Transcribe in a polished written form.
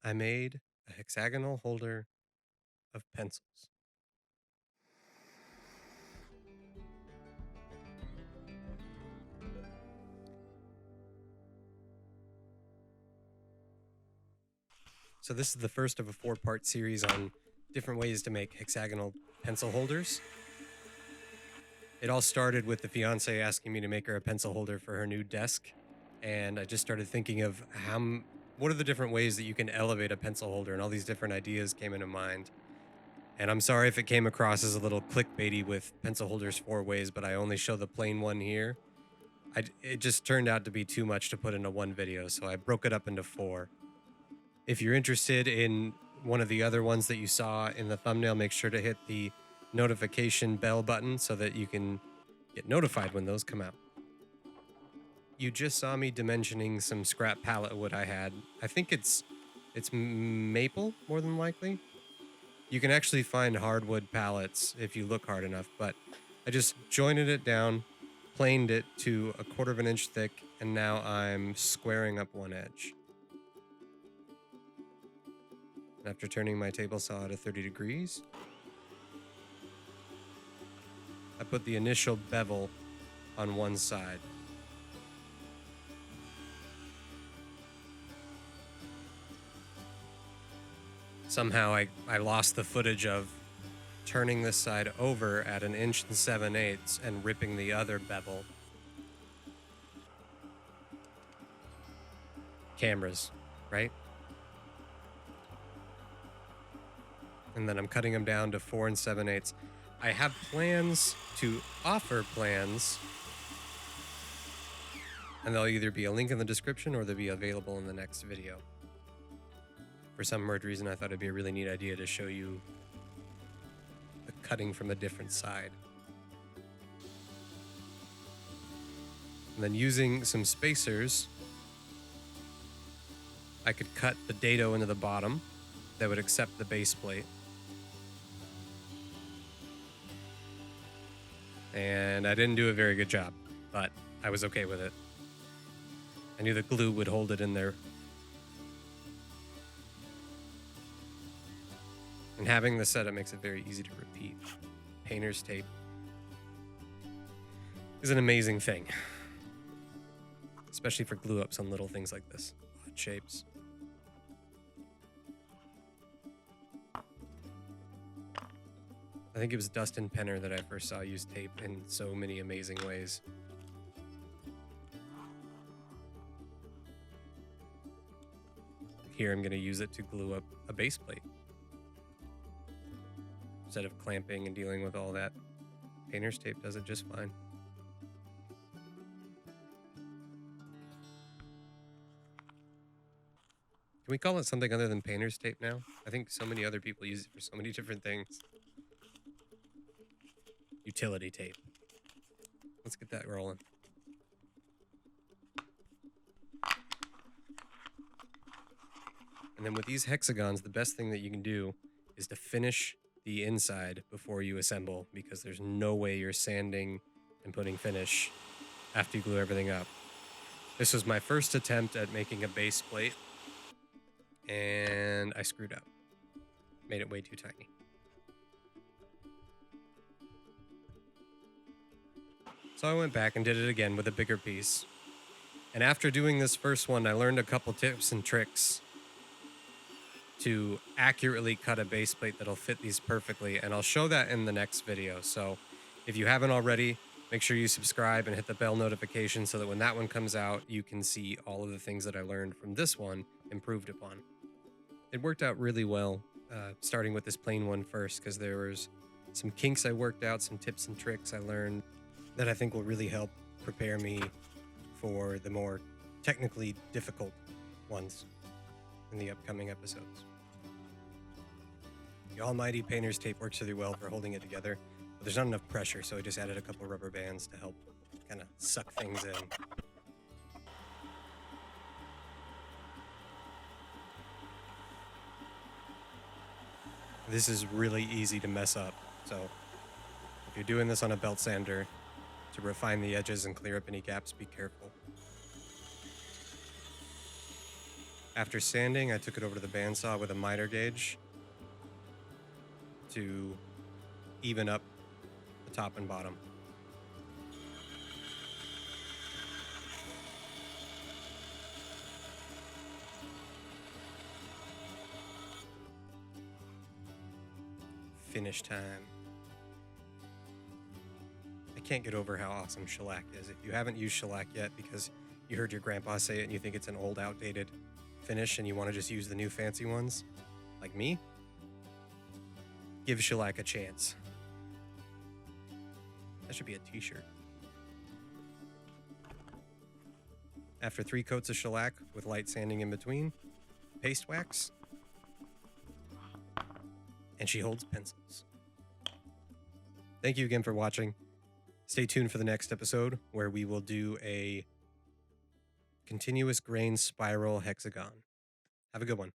I made a hexagonal holder of pencils. So this is the first of a 4-part series on different ways to make hexagonal pencil holders. It all started with the fiance asking me to make her a pencil holder for her new desk, and I just started thinking of what are the different ways that you can elevate a pencil holder, and all these different ideas came into mind. And I'm sorry if it came across as a little clickbaity with pencil holders 4 ways, but I only show the plain one here. It just turned out to be too much to put into one video, so I broke it up into 4. If you're interested in one of the other ones that you saw in the thumbnail, make sure to hit the notification bell button so that you can get notified when those come out. You just saw me dimensioning some scrap pallet wood I had. I think it's maple, more than likely. You can actually find hardwood pallets if you look hard enough, but I just jointed it down, planed it to 1/4 of an inch thick, and now I'm squaring up one edge. And after turning my table saw at 30 degrees, I put the initial bevel on one side. Somehow I lost the footage of turning this side over at 1 7/8 inches and ripping the other bevel. Cameras, right? And then I'm cutting them down to 4 7/8 inches. I have plans to offer plans, and there'll either be a link in the description or they'll be available in the next video. For some weird reason, I thought it'd be a really neat idea to show you the cutting from a different side. And then using some spacers, I could cut the dado into the bottom that would accept the base plate. And I didn't do a very good job, but I was okay with it. I knew the glue would hold it in there. And having the setup makes it very easy to repeat. Painter's tape is an amazing thing, especially for glue ups on little things like this, odd shapes. I think it was Dustin Penner that I first saw use tape in so many amazing ways. Here I'm going to use it to glue up a base plate. Instead of clamping and dealing with all that, painter's tape does it just fine. Can we call it something other than painter's tape now? I think so many other people use it for so many different things. Utility tape. Let's get that rolling. And then with these hexagons, the best thing that you can do is to finish the inside before you assemble, because there's no way you're sanding and putting finish after you glue everything up. This was my first attempt at making a base plate, and I screwed up. Made it way too tiny. So I went back and did it again with a bigger piece. And after doing this first one, I learned a couple tips and tricks to accurately cut a base plate that'll fit these perfectly, and I'll show that in the next video. So if you haven't already, make sure you subscribe and hit the bell notification so that when that one comes out, you can see all of the things that I learned from this one improved upon. It worked out really well, starting with this plain one first, because there was some kinks I worked out, some tips and tricks I learned that I think will really help prepare me for the more technically difficult ones in the upcoming episodes. The almighty painter's tape works really well for holding it together, but there's not enough pressure, so I just added a couple rubber bands to help kind of suck things in. This is really easy to mess up, so if you're doing this on a belt sander to refine the edges and clear up any gaps, be careful. After sanding, I took it over to the bandsaw with a miter gauge to even up the top and bottom. Finish time. I can't get over how awesome shellac is. If you haven't used shellac yet because you heard your grandpa say it and you think it's an old, outdated finish and you want to just use the new fancy ones, like me, give shellac a chance. That should be a t-shirt. After 3 coats of shellac with light sanding in between, paste wax, and she holds pencils. Thank you again for watching. Stay tuned for the next episode where we will do a continuous grain spiral hexagon. Have a good one.